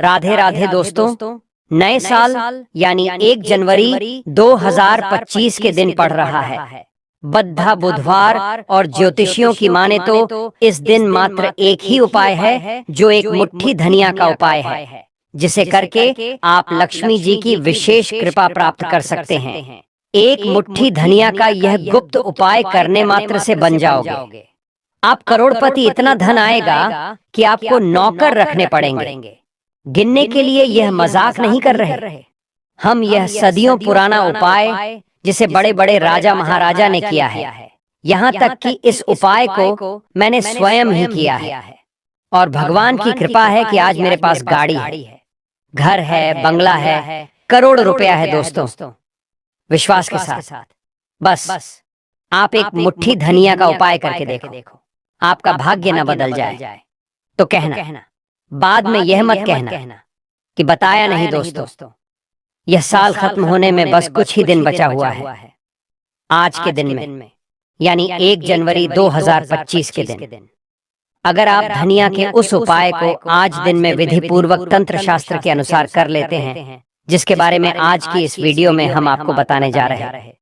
राधे राधे दोस्तों, नए साल यानी 1 जनवरी 2025 के दिन पड़ रहा है। बद्धा बुधवार और ज्योतिषियों की माने तो इस दिन मात्र एक ही उपाय है, जो एक मुट्ठी धनिया का उपाय है, जिसे करके आप लक्ष्मी जी की विशेष कृपा प्राप्त कर सकते हैं। एक मुट्ठी धनिया का यह गुप्त उपाय करने मात्र से बन जाओगे। आप करोड़पति इतना धन आएगा कि आपको नौकर रखने पड़ेंगे। गिनने के लिए यह मजाक नहीं कर रहे। हम यह सदियों पुराना उपाय जिसे बड़े बड़े राजा महाराजा ने किया है, यहाँ तक कि इस उपाय को मैंने स्वयं ही किया है। और भगवान की कृपा है कि आज मेरे पास गाड़ी है, घर है, बंगला है, करोड़ रुपया है दोस्तों। विश्वास के साथ बस आप एक मुट्ठी धनिया का उपाय करके देखो, आपका भाग्य न बदल जाए तो कहना, बाद में यह मत कहना कि बताया नहीं दोस्तों। यह साल खत्म होने में बस कुछ ही दिन बचा हुआ है। आज के दिन में यानी 1 जनवरी 2025 के दिन अगर आप धनिया के उस उपाय को आज दिन में विधि पूर्वक तंत्र शास्त्र के अनुसार कर लेते हैं, जिसके बारे में आज की इस वीडियो में हम आपको बताने जा रहे हैं,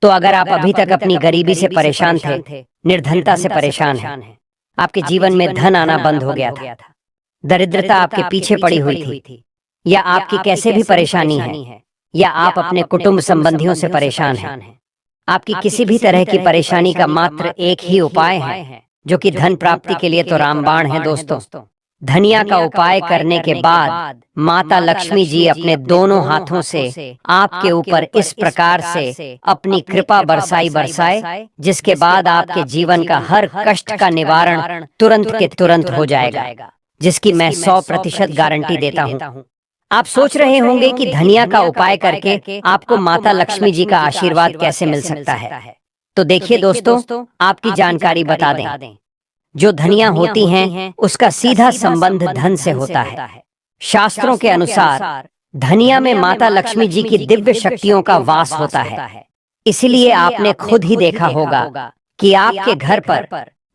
तो अगर आप अभी तक अपनी गरीबी से परेशान थे, निर्धनता से परेशान हैं, आपके जीवन में धन आना बंद हो गया था, दरिद्रता आपके पीछे पड़ी हुई थी, या आपकी कैसे भी परेशानी है, या आप अपने कुटुंब संबंधियों से परेशान हैं, आपकी किसी भी तरह की परेशानी का मात्र एक ही उपाय है, जो कि धन प्राप्ति के लिए तो रामबाण है दोस्तों। धनिया का उपाय करने के बाद माता लक्ष्मी जी अपने दोनों हाथों से आपके ऊपर इस प्रकार से अपनी कृपा बरसाए, जिसके बाद आपके जीवन का हर कष्ट का निवारण तुरंत के तुरंत हो जाएगा, जिसकी मैं 100% गारंटी देता हूँ। आप सोच रहे होंगे कि धनिया का उपाय करके आपको माता लक्ष्मी जी का आशीर्वाद कैसे मिल सकता है। तो देखिए दोस्तों, आपकी जानकारी बता दें, जो धनिया होती हैं उसका सीधा संबंध धन से होता है। शास्त्रों के अनुसार धनिया में माता लक्ष्मी जी की दिव्य शक्तियों का वास होता है। इसलिए आपने खुद ही देखा होगा कि आपके घर पर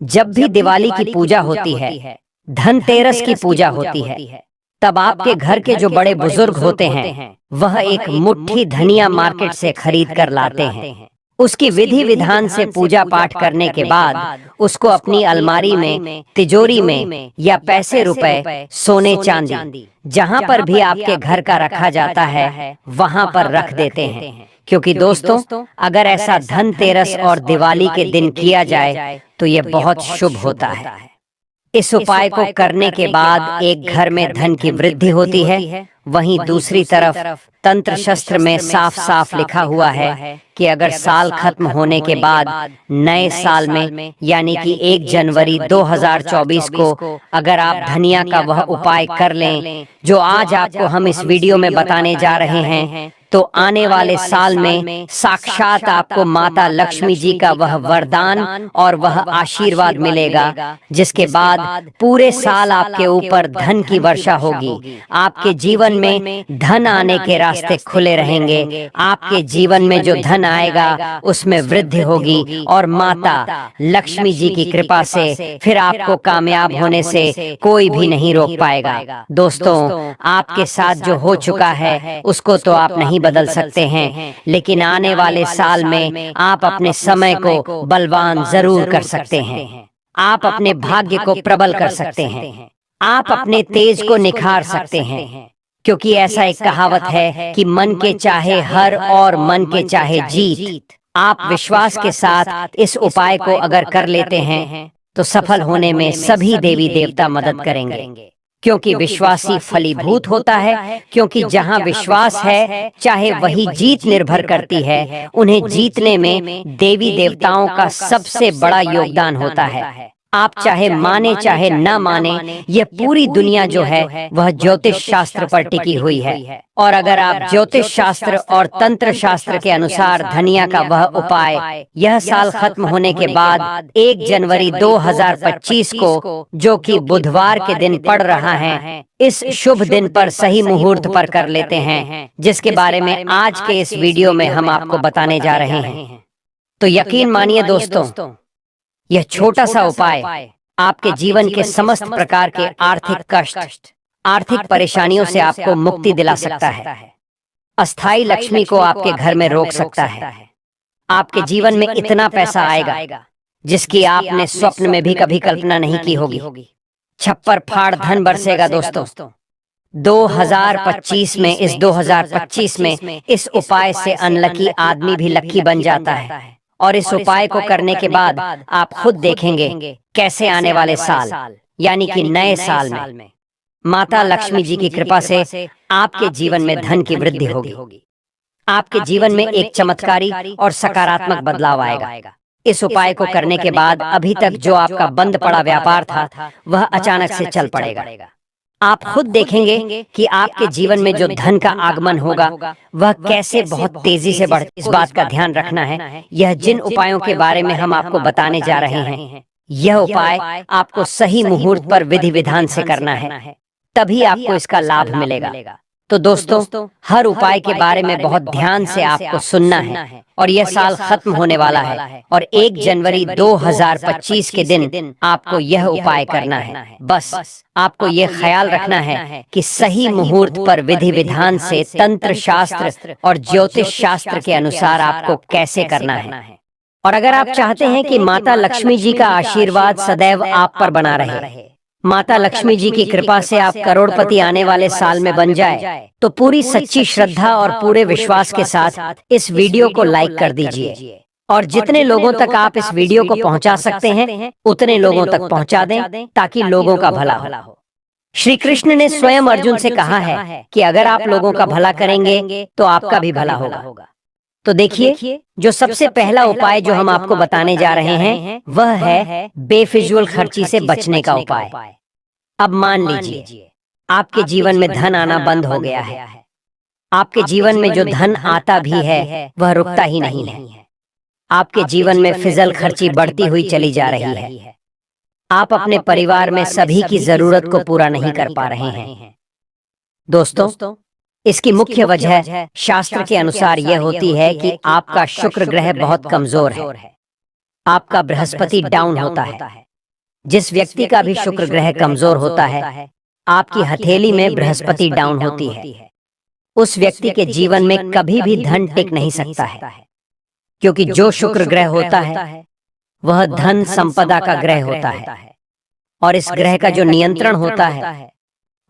जब भी दिवाली की पूजा होती है, धनतेरस की पूजा होती है, तब आपके घर के जो बड़े बुजुर्ग होते हैं वह एक मुट्ठी धनिया मार्केट से खरीद कर लाते हैं। उसकी विधि विधान से पूजा पाठ करने के बाद उसको अपनी अलमारी में, तिजोरी में या पैसे रुपए, सोने चांदी, जहां पर भी आपके घर का रखा जाता है वहां पर रख देते हैं। क्योंकि दोस्तों, अगर ऐसा धनतेरस और दिवाली के दिन किया जाए तो यह बहुत शुभ होता है। इस उपाय को करने के बाद एक घर में धन की वृद्धि होती है। वहीं दूसरी तरफ तंत्र शास्त्र में साफ साफ लिखा हुआ है कि अगर साल खत्म होने के बाद नए साल में यानी कि 1 जनवरी 2024 को अगर आप धनिया का वह उपाय कर लें जो आज आपको हम इस वीडियो में बताने जा रहे हैं, तो आने वाले साल में साक्षात आपको माता लक्ष्मी जी का वह वरदान और वह आशीर्वाद मिलेगा, जिसके बाद पूरे साल आपके ऊपर धन की वर्षा होगी। आपके जीवन में धन आने के रास्ते खुले रहेंगे। आपके जीवन में जो धन आएगा उसमें वृद्धि होगी और माता लक्ष्मी जी की कृपा से फिर आपको कामयाब होने से कोई भी नहीं रोक पाएगा। दोस्तों, आपके साथ जो हो चुका है उसको तो आप नहीं बदल सकते हैं, लेकिन आने वाले साल में आप अपने समय को बलवान जरूर कर सकते हैं। आप अपने भाग्य को प्रबल कर सकते हैं। आप अपने तेज को निखार सकते हैं, क्योंकि ऐसा एक कहावत है कि मन के चाहे हर और मन के चाहे जीत। आप विश्वास के साथ इस उपाय को अगर कर लेते हैं तो सफल होने में सभी देवी देवता मदद करेंगे, क्योंकि विश्वासी फलीभूत होता है। क्योंकि जहां विश्वास है, चाहे वही जीत निर्भर करती है। उन्हें जीतने में देवी देवताओं का सबसे बड़ा योगदान होता है। आप चाहे माने चाहे न माने, यह पूरी दुनिया जो है वह ज्योतिष शास्त्र पर टिकी हुई है। और अगर आप ज्योतिष शास्त्र और तंत्र शास्त्र के अनुसार धनिया का वह उपाय यह साल खत्म होने के बाद 1 जनवरी 2025 को, जो कि बुधवार के दिन पड़ रहा है, इस शुभ दिन पर सही मुहूर्त पर कर लेते हैं, जिसके बारे में आज के इस वीडियो में हम आपको बताने जा रहे हैं, तो यकीन मानिए दोस्तों, यह छोटा सा उपाय आपके जीवन के समस्त प्रकार के आर्थिक कष्ट, आर्थिक परेशानियों से आपको मुक्ति दिला सकता है, अस्थाई लक्ष्मी को आपके घर में रोक सकता है। आपके जीवन में इतना पैसा आएगा जिसकी आपने स्वप्न में भी कभी कल्पना नहीं की होगी। छप्पर फाड़ धन बरसेगा दोस्तों। 2025 में इस 2025 में इस उपाय से अनलकी आदमी भी लकी बन जाता है। और इस उपाय को करने के बाद आप खुद देखेंगे कैसे आने वाले साल यानी कि नए साल में माता लक्ष्मी जी की कृपा से आपके जीवन में धन की वृद्धि होगी। आपके जीवन में एक चमत्कारी और सकारात्मक बदलाव आएगा। इस उपाय को करने के बाद अभी तक जो आपका बंद पड़ा व्यापार था वह अचानक से चल पड़ेगा। आप खुद देखेंगे कि आपके जीवन में जो धन का आगमन होगा वह कैसे बहुत तेजी से बढ़। इस बात का ध्यान रखना है, यह जिन उपायों के बारे में हम आपको बताने जा रहे हैं, यह उपाय आपको सही मुहूर्त पर विधि विधान से करना है, तभी आपको इसका लाभ मिलेगा। तो दोस्तों, हर उपाय के बारे में बहुत ध्यान से आपको सुनना है। और यह साल खत्म होने वाला है और 1 जनवरी 2025 के दिन आपको यह उपाय करना है। बस आपको यह ख्याल रखना है कि सही मुहूर्त पर विधि विधान से तंत्र शास्त्र और ज्योतिष शास्त्र के अनुसार आपको कैसे करना है। और अगर आप चाहते हैं कि माता लक्ष्मी जी का आशीर्वाद सदैव आप पर बना रहे, माता लक्ष्मी जी की कृपा से आप करोड़पति आने वाले साल में बन जाए, तो पूरी सच्ची श्रद्धा और पूरे विश्वास के साथ इस वीडियो को लाइक कर दीजिए। और जितने लोगों तक आप इस वीडियो को पहुंचा सकते हैं उतने लोगों तक पहुंचा दें ताकि लोगों का भला हो। श्री कृष्ण ने स्वयं अर्जुन से कहा है कि अगर आप लोगों का भला करेंगे तो आपका भी भला होगा। तो देखिए, जो सबसे पहला उपाय जो हम आपको बताने जा रहे हैं वह है बेफिजूल खर्ची से बचने का उपाय। अब मान लीजिए आपके जीवन में धन आना बंद हो गया है। आपके जीवन में जो धन आता भी है वह रुकता ही नहीं है। आपके जीवन में फिजल खर्ची बढ़ती हुई चली जा रही है। आप अपने परिवार में सभी की जरूरत को पूरा नहीं कर पा रहे हैं। दोस्तों, इसकी मुख्य वजह शास्त्र के अनुसार यह होती है कि आपका शुक्र ग्रह बहुत कमजोर है। आपका बृहस्पति डाउन होता है। जिस व्यक्ति का भी शुक्र ग्रह कमजोर होता है, आपकी हथेली में बृहस्पति डाउन होती है, उस व्यक्ति के जीवन में कभी भी धन टिक नहीं सकता है। क्योंकि जो शुक्र ग्रह होता है वह धन संपदा का ग्रह होता है। और इस ग्रह का जो नियंत्रण होता है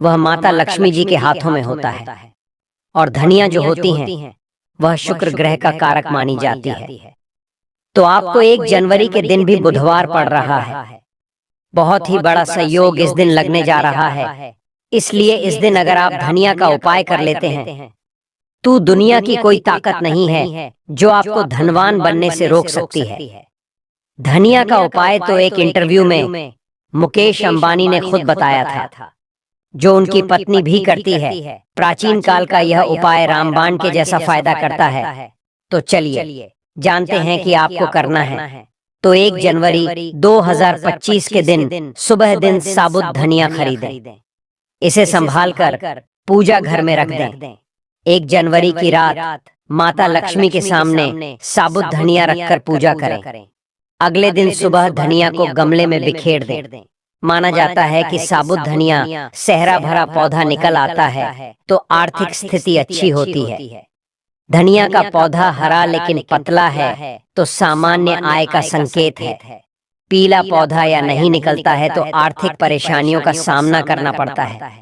वह माता लक्ष्मी जी के हाथों में होता है। और धनिया जो होती हैं वह शुक्र ग्रह का कारक मानी जाती है। तो आपको 1 जनवरी के दिन भी बुधवार पड़ रहा है। बहुत ही बड़ा संयोग इस दिन लगने जा रहा है। इसलिए इस दिन अगर आप धनिया का उपाय कर लेते हैं तो दुनिया की कोई ताकत नहीं है जो आपको धनवान बनने से रोक सकती है। धनिया का उपाय तो एक इंटरव्यू में मुकेश अंबानी ने खुद बताया था, जो उनकी पत्नी भी करती है। प्राचीन काल का यह उपाय रामबाण के जैसा फायदा करता है। तो चलिए जानते हैं कि आपको करना है। तो 1 जनवरी 2025 के दिन सुबह दिन साबुत धनिया खरीदें। इसे संभाल कर पूजा घर में रख दें। 1 जनवरी की रात माता लक्ष्मी के सामने साबुत धनिया रखकर पूजा करें। अगले दिन सुबह धनिया को गमले में बिखेर दें। माना जाता है कि साबुत धनिया सहरा भरा पौधा निकल आता है तो आर्थिक स्थिति अच्छी होती है। धनिया का पौधा हरा लेकिन पतला है तो सामान्य आय का संकेत है। पीला पौधा या नहीं निकलता है तो आर्थिक परेशानियों का सामना करना पड़ता है।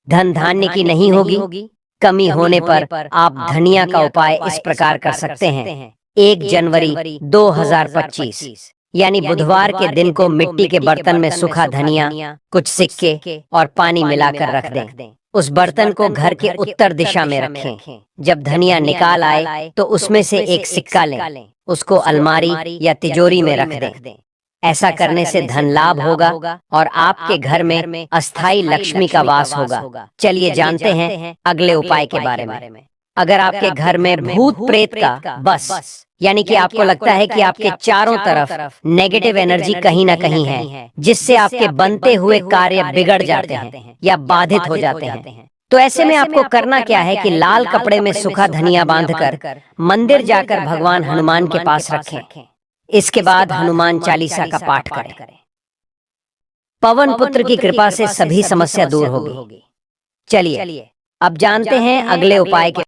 धन धान्य की नहीं होगी। कमी होने पर आप धनिया का उपाय इस प्रकार कर सकते हैं। 1 जनवरी 2025 यानी बुधवार के दिन को मिट्टी के बर्तन में सूखा धनिया, कुछ सिक्के और पानी मिलाकर रख दें। उस बर्तन को घर के उत्तर दिशा में रखें। जब धनिया निकाल आए तो उसमें से एक सिक्का लें, उसको अलमारी या तिजोरी में रख दें। ऐसा करने से धन लाभ होगा और आपके घर में अस्थाई लक्ष्मी का वास होगा। चलिए जानते हैं अगले उपाय के बारे में। अगर आपके घर में भूत प्रेत का बस यानी कि आपको लगता है कि आपके चारों तरफ नेगेटिव एनर्जी कहीं ना कहीं है, जिससे आपके बनते हुए कार्य बिगड़ जाते हैं या बाधित हो जाते हैं, तो ऐसे में आपको करना क्या है कि लाल कपड़े में सूखा धनिया बांधकर मंदिर जाकर भगवान हनुमान के पास रखें। इसके बाद हनुमान चालीसा का पाठ करें। पवन पुत्र की कृपा से सभी समस्या दूर होगी। चलिए अब जानते हैं अगले उपाय के।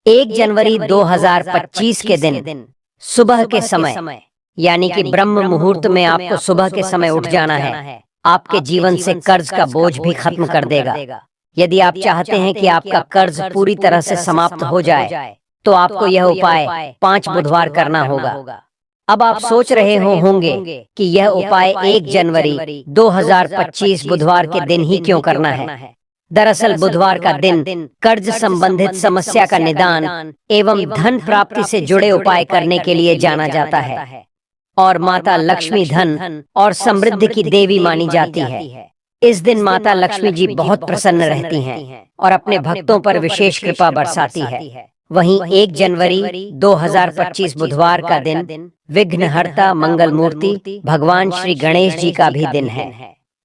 1 जनवरी 2025 के दिन सुबह के समय यानी कि ब्रह्म मुहूर्त में आपको सुबह के समय उठ जाना है। आपके जीवन से कर्ज का बोझ भी खत्म कर देगा। यदि आप चाहते हैं कि आपका कर्ज पूरी तरह से समाप्त हो जाए तो आपको यह उपाय 5 बुधवार करना होगा। अब आप सोच रहे होंगे कि यह उपाय 1 जनवरी 2025 बुधवार के दिन ही क्यों करना है। दरअसल बुधवार का दिन कर्ज संबंधित समस्या का निदान एवं धन प्राप्ति से जुड़े उपाय करने के लिए जाना जाता है और माता लक्ष्मी धन और समृद्धि की देवी मानी जाती है। इस दिन माता लक्ष्मी जी बहुत प्रसन्न रहती हैं और अपने भक्तों पर विशेष कृपा बरसाती है। वहीं 1 जनवरी 2025 बुधवार का दिन विघ्नहर्ता मंगल मूर्ति भगवान श्री गणेश जी का भी दिन है।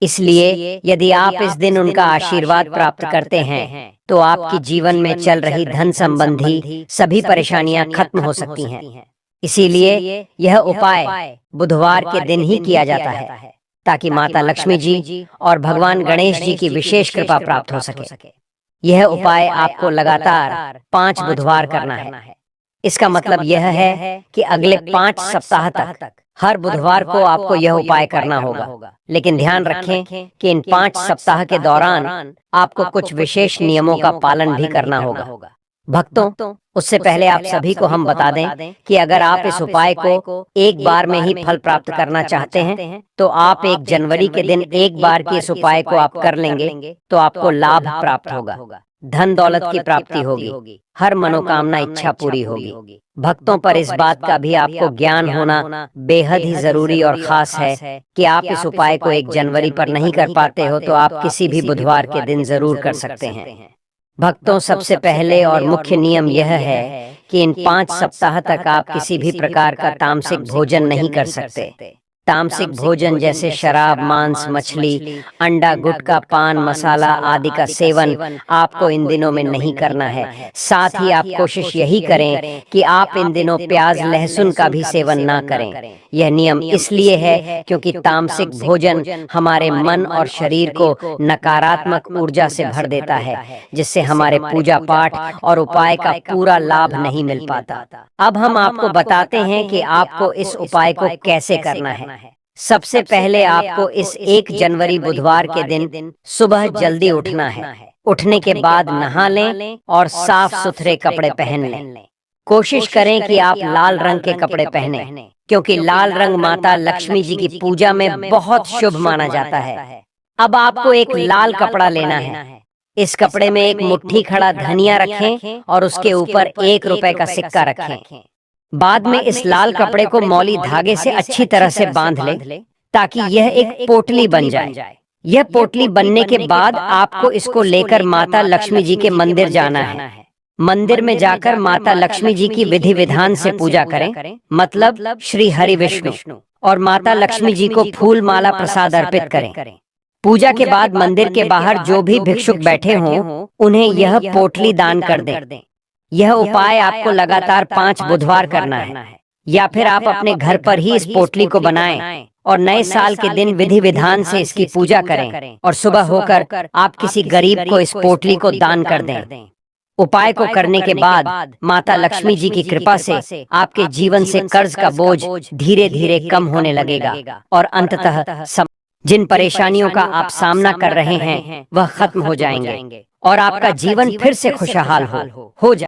इसलिए यदि आप इस दिन उनका आशीर्वाद प्राप्त करते हैं तो आपकी जीवन में चल रही धन संबंधी सभी परेशानियां खत्म हो सकती हैं। इसीलिए यह उपाय बुधवार के दिन ही किया जाता है ताकि माता लक्ष्मी जी और भगवान गणेश जी की विशेष कृपा प्राप्त हो सके। यह उपाय आपको लगातार 5 बुधवार करना है। इसका मतलब यह है कि अगले 5 सप्ताह तक हर बुधवार को आपको यह उपाय करना होगा। लेकिन ध्यान रखें कि इन 5 सप्ताह के दौरान आपको कुछ विशेष नियमों का पालन भी करना होगा। भक्तों, उससे पहले आप सभी को हम बता दें कि अगर आप इस उपाय को एक बार में ही फल प्राप्त करना चाहते हैं तो आप 1 जनवरी के दिन एक बार के इस उपाय को आप कर लेंगे तो आपको लाभ प्राप्त होगा, धन दौलत की प्राप्ति होगी, हर मनोकामना इच्छा पूरी होगी। भक्तों पर इस बात का भी आपको ज्ञान होना बेहद ही जरूरी और खास है कि आप इस उपाय को 1 जनवरी पर नहीं कर पाते हो तो आप किसी भी बुधवार के दिन जरूर कर सकते हैं। भक्तों, सबसे पहले और मुख्य नियम यह है कि इन 5 सप्ताह तक आप किसी भी प्रकार का तामसिक भोजन नहीं कर सकते। तामसिक भोजन जैसे शराब, मांस, मछली, अंडा, गुटखा, पान मसाला आदि का सेवन आपको इन दिनों में नहीं करना है। साथ ही आप कोशिश यही करें कि आप इन दिनों प्याज, लहसुन का भी सेवन ना करें। यह नियम इसलिए है क्योंकि तामसिक भोजन हमारे मन और शरीर को नकारात्मक ऊर्जा से भर देता है, जिससे हमारे पूजा पाठ और उपाय का पूरा लाभ नहीं मिल पाता। अब हम आपको बताते हैं कि आपको इस उपाय को कैसे करना है। सबसे पहले आपको इस 1 जनवरी बुधवार के दिन सुबह जल्दी उठना है। उठने के बाद नहा लें और साफ सुथरे कपड़े पहन लें। कोशिश करें कि आप लाल रंग के कपड़े पहने क्योंकि लाल रंग माता लक्ष्मी जी की पूजा में बहुत शुभ माना जाता है। अब आपको एक लाल कपड़ा लेना है। इस कपड़े में एक मुट्ठी खड़ा धनिया रखें और उसके ऊपर 1 रुपए का सिक्का रखें। बाद में इस लाल कपड़े को मौली धागे से अच्छी तरह से बांध लें ताकि यह एक पोटली बन जाए। यह पोटली बनने के बाद आपको इसको लेकर माता लक्ष्मी जी के मंदिर जाना है। मंदिर में जाकर माता लक्ष्मी जी की विधि विधान से पूजा करें, मतलब श्री हरि विष्णु, और माता लक्ष्मी जी को फूल माला प्रसाद अर्पित करें। पूजा के बाद मंदिर के बाहर जो भी भिक्षुक बैठे हों उन्हें यह पोटली दान कर दें। यह उपाय आपको लगातार 5 बुधवार करना है, या फिर आप अपने घर पर ही इस पोटली को बनाएं और नए साल के दिन विधि विधान से इसकी पूजा करें और सुबह होकर आप किसी गरीब को इस पोटली को दान कर दें। उपाय को करने के बाद माता लक्ष्मी जी की कृपा से आपके जीवन से कर्ज का बोझ धीरे धीरे कम होने लगेगा और अंततः जिन परेशानियों का आप सामना कर रहे हैं वह खत्म हो जाएंगे और आपका जीवन फिर से खुशहाल हो जाए।